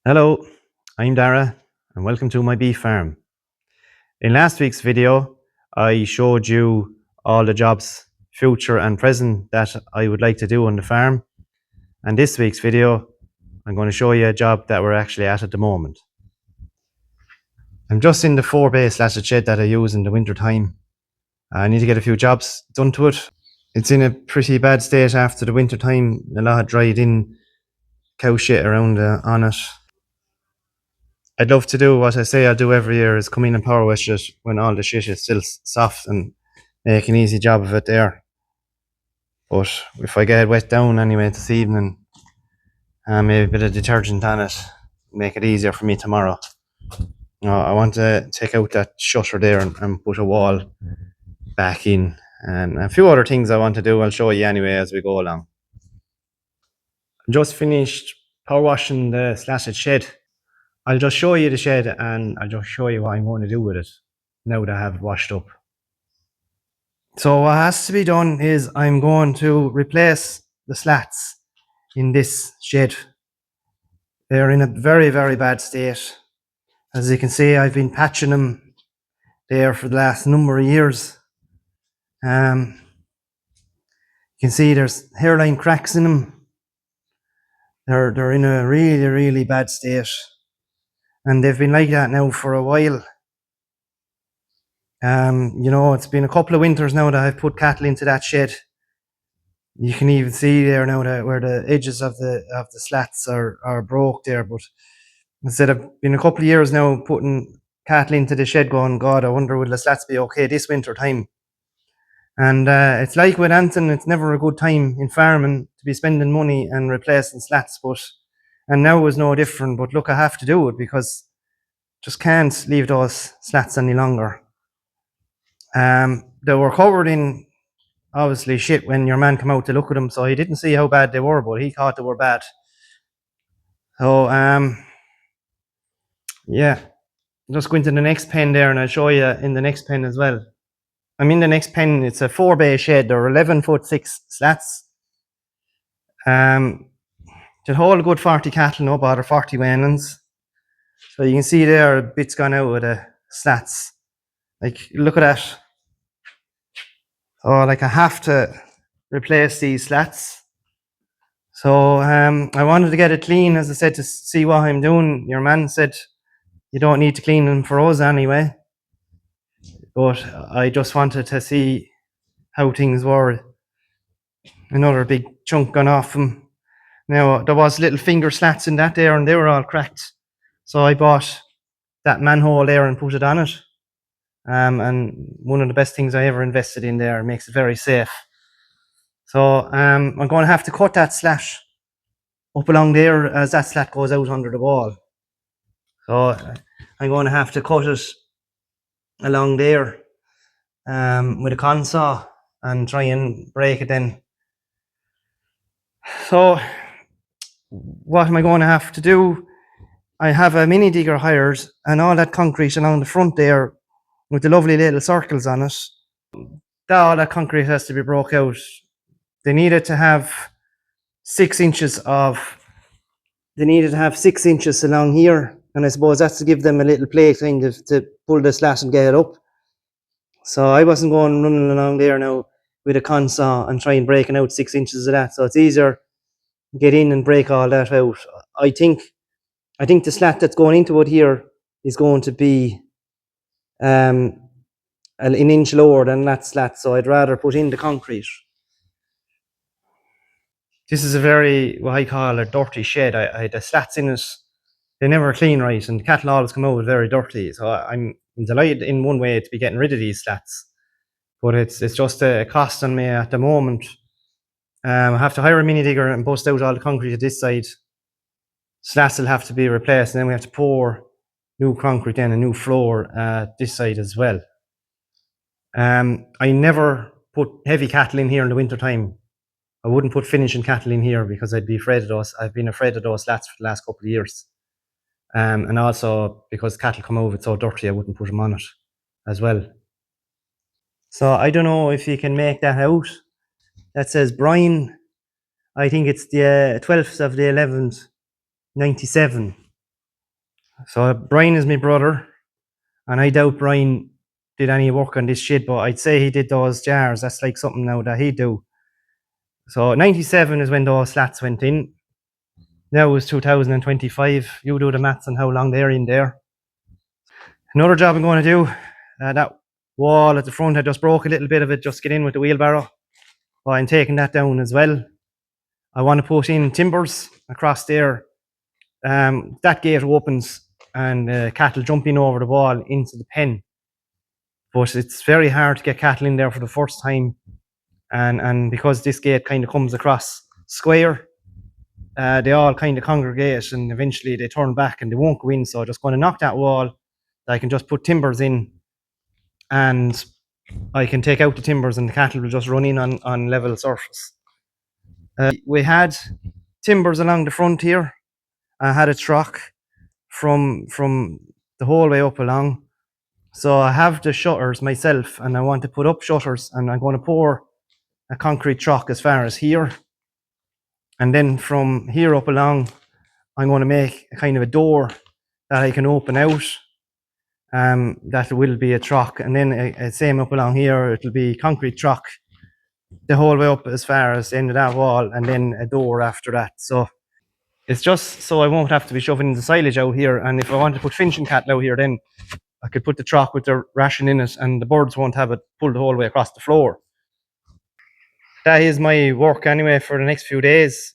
Hello, I'm Dara and welcome to my beef farm. In last week's video, I showed you all the jobs, future and present, that I would like to do on the farm. And this week's video, I'm going to show you a job that we're actually at the moment. I'm just in the 4-bay slatted shed that I use in the winter time. I need to get a few jobs done to it. It's in a pretty bad state after the winter time. A lot of dried in cow shit around on it. I'd love to do what I say I'll do every year, is come in and power wash it when all the shit is still soft and make an easy job of it there. But if I get it wet down anyway this evening, maybe a bit of detergent on it, make it easier for me tomorrow. I want to take out that shutter there and put a wall back in, and a few other things I want to do. I'll show you anyway as we go along. Just finished power washing the slatted shed. I'll just show you the shed and I'll just show you what I'm going to do with it now that I have it washed up. So what has to be done is I'm going to replace the slats in this shed. They're in a very, very bad state. As you can see, I've been patching them there for the last number of years. You can see there's hairline cracks in them. They're in a really, really bad state. And they've been like that now for a while. It's been a couple of winters now that I've put cattle into that shed. You can even see there now that where the edges of the slats are broke there. But instead of been a couple of years now putting cattle into the shed, going, God, I wonder will the slats be okay this winter time. And it's like with Anton, it's never a good time in farming to be spending money and replacing slats. And now is no different. But look, I have to do it because just can't leave those slats any longer. They were covered in obviously shit when your man came out to look at them, so he didn't see how bad they were, but he thought they were bad. So yeah, just go into the next pen there and I'll show you in the next pen as well. I'm in the next pen. It's a 4-bay shed. They're 11'6" slats. To hold a good 40 cattle, no bother, 40 weanings. So you can see there a bit's gone out with the slats. Like, look at that. So like I have to replace these slats. So I wanted to get it clean, as I said, to see what I'm doing. Your man said you don't need to clean them for us anyway. But I just wanted to see how things were. Another big chunk gone off them. Now, there was little finger slats in that there and they were all cracked. So I bought that manhole there and put it on it. And one of the best things I ever invested in there. It makes it very safe. So I'm going to have to cut that slat up along there as that slat goes out under the wall. So I'm going to have to cut it along there with a consaw and try and break it then. So what am I going to have to do? I have a mini digger hired and all that concrete along the front there with the lovely little circles on it. All that concrete has to be broke out. They needed to have 6 inches along here, and I suppose that's to give them a little plate kind of to pull the slat and get it up. So I wasn't going running along there now with a consaw and trying breaking out 6 inches of that. So it's easier to get in and break all that out. I think the slat that's going into it here is going to be an inch lower than that slat, so I'd rather put in the concrete. This is a very, what I call a dirty shed. The slats in it, they never clean right, and the cattle always come out very dirty. So I'm delighted in one way to be getting rid of these slats, but it's just a cost on me at the moment. I have to hire a mini digger and bust out all the concrete at this side. Slats will have to be replaced, and then we have to pour new concrete in, a new floor at this side as well. I never put heavy cattle in here in the winter time. I wouldn't put finishing cattle in here because I'd be afraid of those. I've been afraid of those slats for the last couple of years. And also because cattle come over, it's so dirty, I wouldn't put them on it as well. So I don't know if you can make that out. That says Brian. I think it's the 12th of the 11th, 97. So Brian is my brother, and I doubt Brian did any work on this shed, but I'd say he did those jars. That's like something now that he'd do. So 97 is when those slats went in. Now it's 2025. You do the maths on how long they're in there. Another job I'm going to do, that wall at the front, I just broke a little bit of it, just get in with the wheelbarrow. But I'm taking that down as well. I want to put in timbers across there. That gate opens and cattle jump in over the wall into the pen. But it's very hard to get cattle in there for the first time. And because this gate kind of comes across square, they all kind of congregate and eventually they turn back and they won't go in. So I'm just going to knock that wall. I can just put timbers in and I can take out the timbers and the cattle will just run in on level surface. We had timbers along the front here. I had a truck from the whole way up along. So I have the shutters myself and I want to put up shutters and I'm going to pour a concrete truck as far as here. And then from here up along, I'm going to make a kind of a door that I can open out. That will be a truck. And then same up along here, it'll be concrete truck the whole way up as far as the end of that wall and then a door after that. So it's just so I won't have to be shoving the silage out here. And if I want to put finching cattle out here, then I could put the truck with the ration in it and the birds won't have it pulled the whole way across the floor. That is my work anyway for the next few days.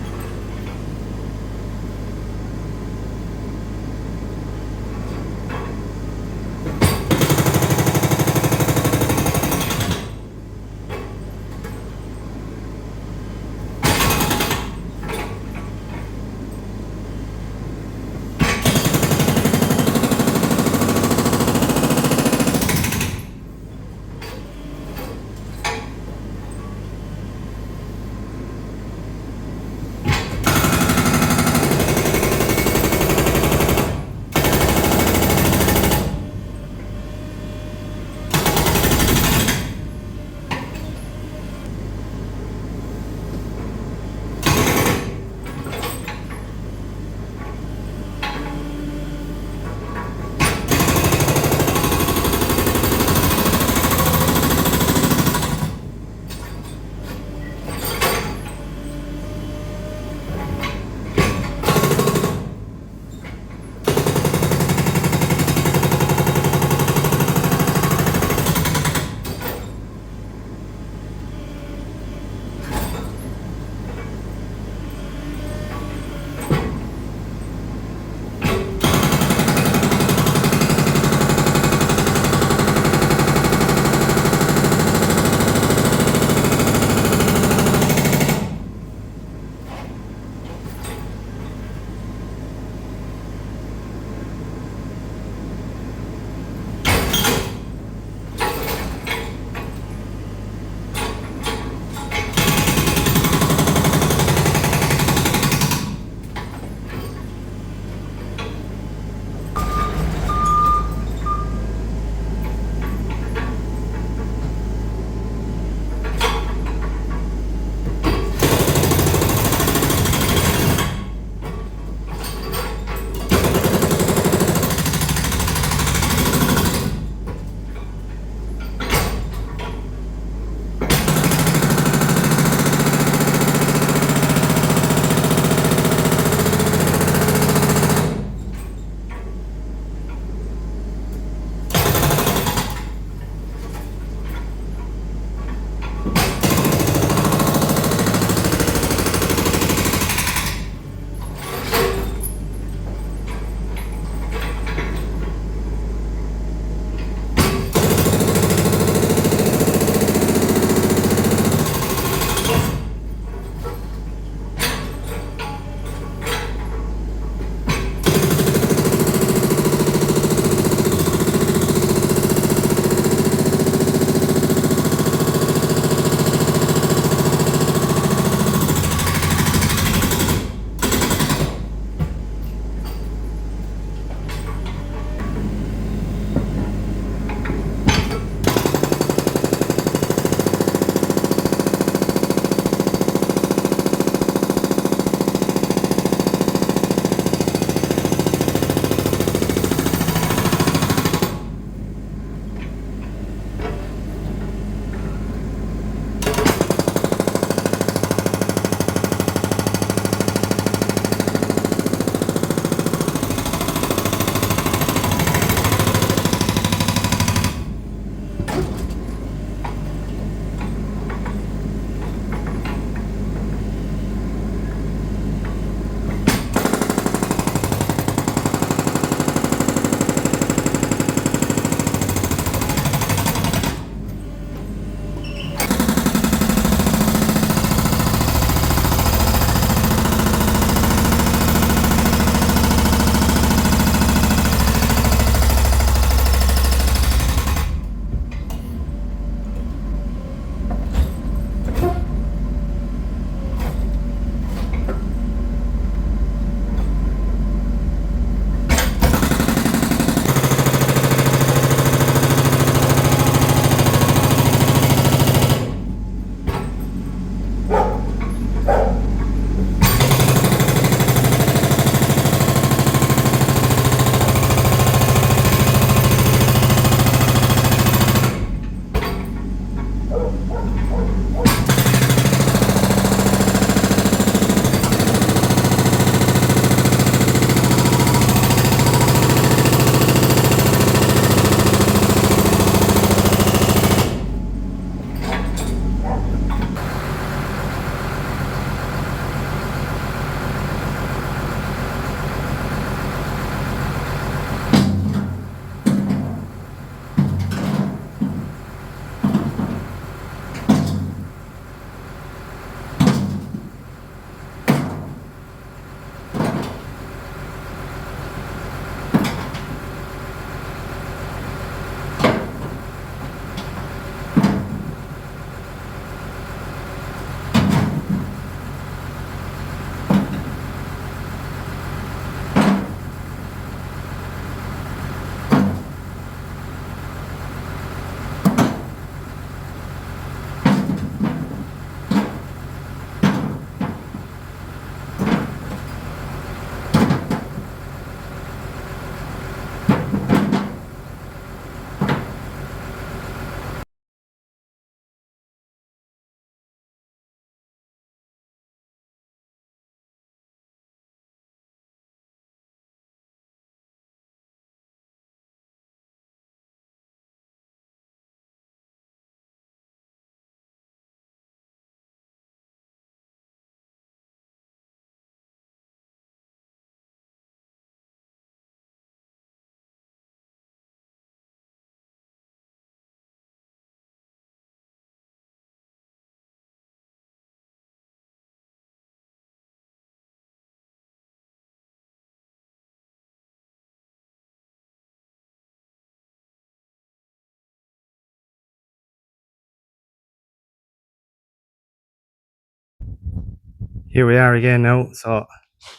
Here we are again now. So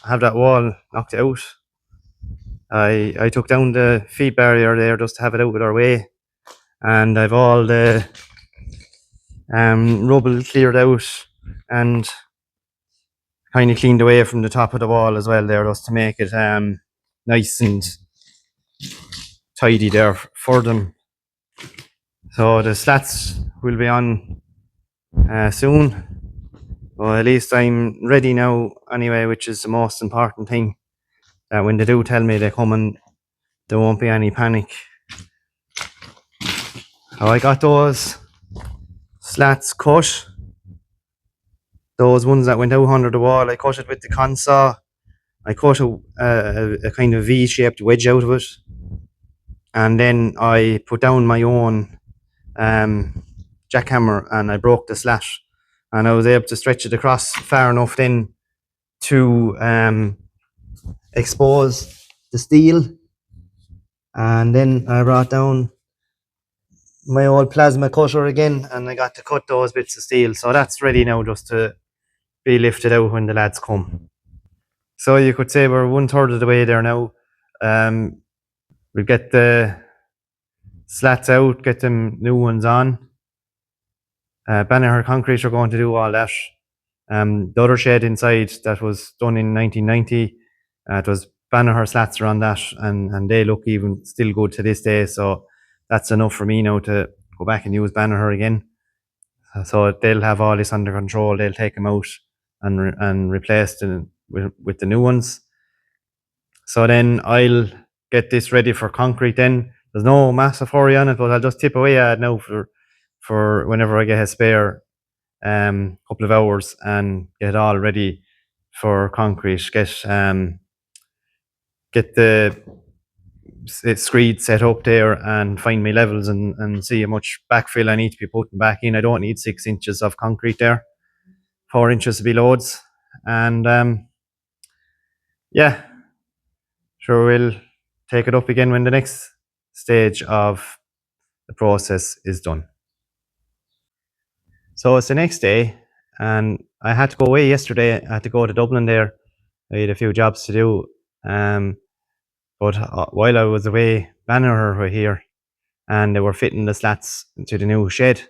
I have that wall knocked out. I took down the feed barrier there just to have it out of our way, and I've all the rubble cleared out and kind of cleaned away from the top of the wall as well there, just to make it nice and tidy there for them. So the slats will be on soon. Well, at least I'm ready now anyway, which is the most important thing. That when they do tell me they're coming, there won't be any panic. So I got those slats cut. Those ones that went out under the wall, I cut it with the consaw. I cut a kind of V-shaped wedge out of it. And then I put down my own jackhammer and I broke the slat. And I was able to stretch it across far enough then to expose the steel. And then I brought down my old plasma cutter again and I got to cut those bits of steel. So that's ready now just to be lifted out when the lads come. So you could say we're 1/3 of the way there now. We'll get the slats out, get them new ones on. Banagher Concrete are going to do all that. The other shed inside that was done in 1990, it was Banagher slats are on that, and they look even still good to this day. So that's enough for me now to go back and use Banagher again. So they'll have all this under control. They'll take them out and replace them with the new ones. So then I'll get this ready for concrete then. There's no massive hurry on it, but I'll just tip away at it now for whenever I get a spare couple of hours and get it all ready for concrete. Get the screed set up there and find my levels and see how much backfill I need to be putting back in. I don't need 6 inches of concrete there. 4 inches to be loads. And yeah, sure we'll take it up again when the next stage of the process is done. So it's the next day and I had to go away yesterday. I had to go to Dublin there. I had a few jobs to do. But while I was away, Banagher were here and they were fitting the slats to the new shed.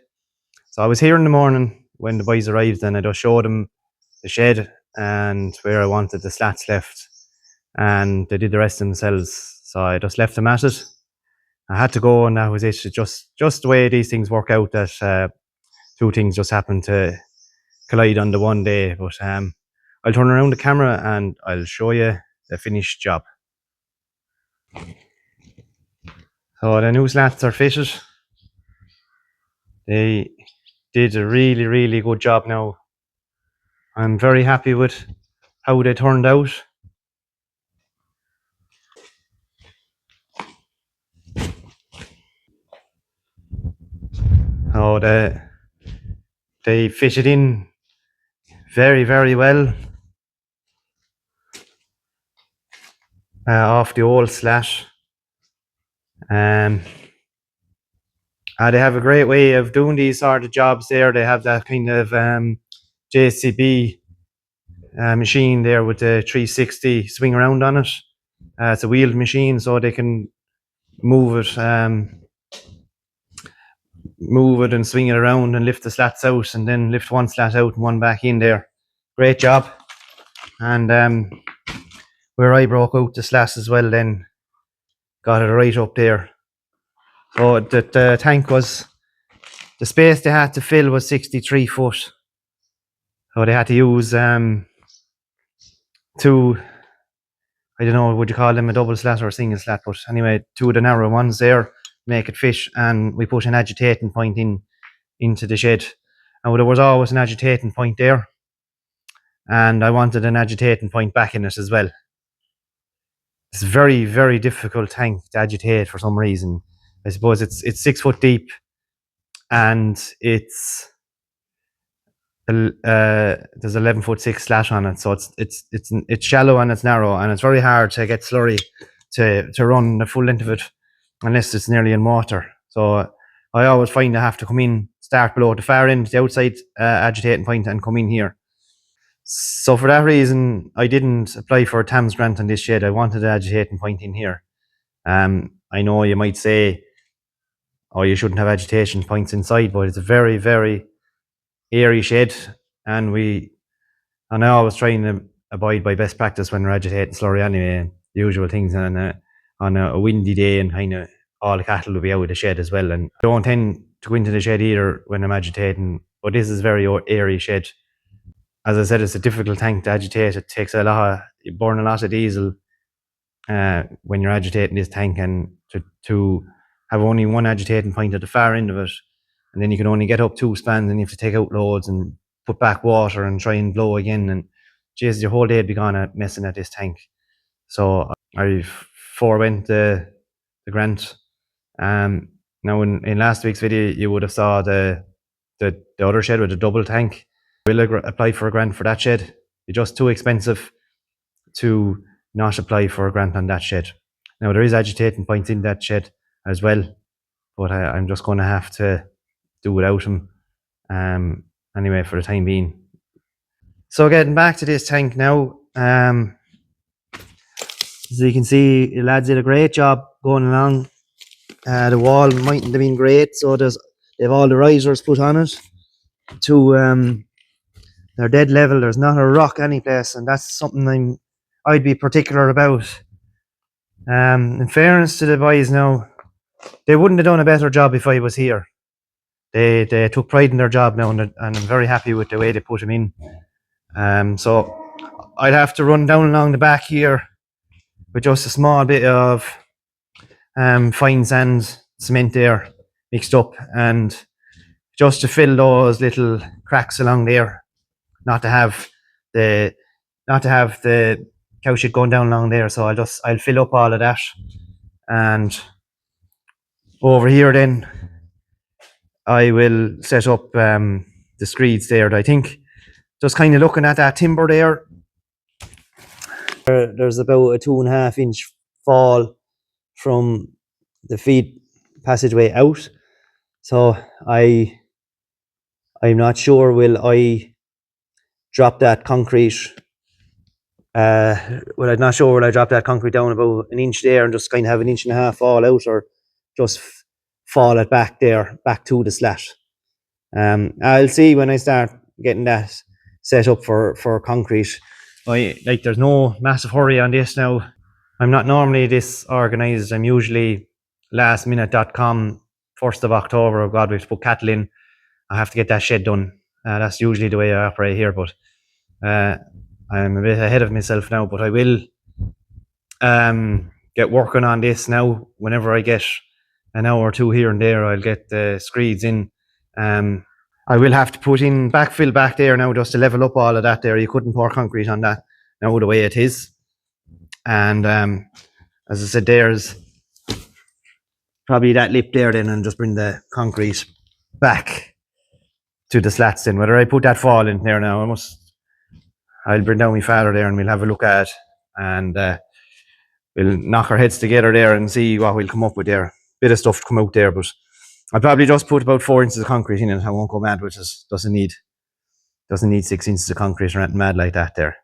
So I was here in the morning when the boys arrived and I just showed them the shed and where I wanted the slats left. And they did the rest themselves. So I just left them at it. I had to go and that was it. Just the way these things work out, that two things just happened to collide on the one day. But I'll turn around the camera and I'll show you the finished job. So the new slats are fitted. They did a really, really good job now. I'm very happy with how they turned out. Oh, they fitted in very, very well off the old slat. They have a great way of doing these sort of jobs there. They have that kind of JCB machine there with the 360 swing around on it. It's a wheeled machine, so they can move it and swing it around and lift the slats out and then lift one slat out and one back in there. Great job. And where I broke out the slats as well, then got it right up there. So the tank was, the space they had to fill was 63 foot. So they had to use two, I don't know, would you call them a double slat or a single slat, but anyway, two of the narrow ones there, make it fit, and we put an agitating point into the shed. And there was always an agitating point there, and I wanted an agitating point back in it as well. It's a very, very difficult tank to agitate for some reason. I suppose it's 6 foot deep, and it's there's 11'6" slat on it, so it's shallow and it's narrow, and it's very hard to get slurry to run the full length of it unless it's nearly in water. So I always find I have to come in, start below the far end, the outside agitating point, and come in here. So for that reason, I didn't apply for a TAMS grant on this shed. I wanted an agitating point in here. I know you might say, oh, you shouldn't have agitation points inside, but it's a very, very airy shed, and I always trying to abide by best practice when we're agitating slurry anyway, the usual things on a windy day, and kind of all the cattle will be out of the shed as well. And I don't tend to go into the shed either when I'm agitating, but this is a very airy shed. As I said, it's a difficult tank to agitate. It takes you burn a lot of diesel when you're agitating this tank, and to have only one agitating point at the far end of it, and then you can only get up 2 spans, and you have to take out loads and put back water and try and blow again, and geez, your whole day would be gone at messing at this tank. So I forewent the grant. Now in last week's video, you would have saw the other shed with a double tank. I will apply for a grant for that shed. It's just too expensive to not apply for a grant on that shed. Now there is agitating points in that shed as well, but I'm just going to have to do without them anyway for the time being. So getting back to this tank now, as you can see, the lads did a great job going along. The wall mightn't have been great, so they've all the risers put on it to they're dead level. There's not a rock any place, and that's something I'd be particular about. In fairness to the boys now, they wouldn't have done a better job if I was here. They took pride in their job now, and I'm very happy with the way they put them in. So I'd have to run down along the back here with just a small bit of fine sand cement there mixed up, and just to fill those little cracks along there, not to have the cow shit going down along there. So I'll fill up all of that, and over here then I will set up the screeds there. I think just kind of looking at that timber there, there's about a 2.5 inch fall from the feed passageway out. So I'm not sure will I drop that concrete. I'm not sure will I drop that concrete down about 1 inch there and just kind of have 1.5 inches fall out, or just fall it back there, back to the slat. I'll see when I start getting that set up for concrete. There's no massive hurry on this now. I'm not normally this organised. I'm usually lastminute.com, 1st of October. Oh God, we have to put cattle in. I have to get that shed done. That's usually the way I operate here, but I'm a bit ahead of myself now. But I will get working on this now. Whenever I get an hour or two here and there, I'll get the screeds in. I will have to put in backfill back there now just to level up all of that there. You couldn't pour concrete on that now the way it is. And as I said, there's probably that lip there then, and just bring the concrete back to the slats then. Whether I put that fall in there now, I'll bring down my father there and we'll have a look at it, and we'll knock our heads together there and see what we'll come up with there. Bit of stuff to come out there, but I'll probably just put about 4 inches of concrete in it. I won't go mad, which doesn't need 6 inches of concrete or anything mad like that there.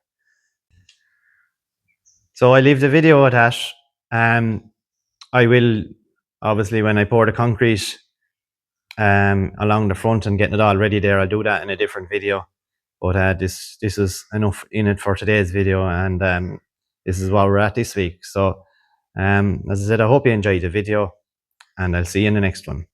So I leave the video at that. I will, obviously, when I pour the concrete along the front and getting it all ready there, I'll do that in a different video. But this is enough in it for today's video, and this is where we're at this week. So as I said, I hope you enjoyed the video, and I'll see you in the next one.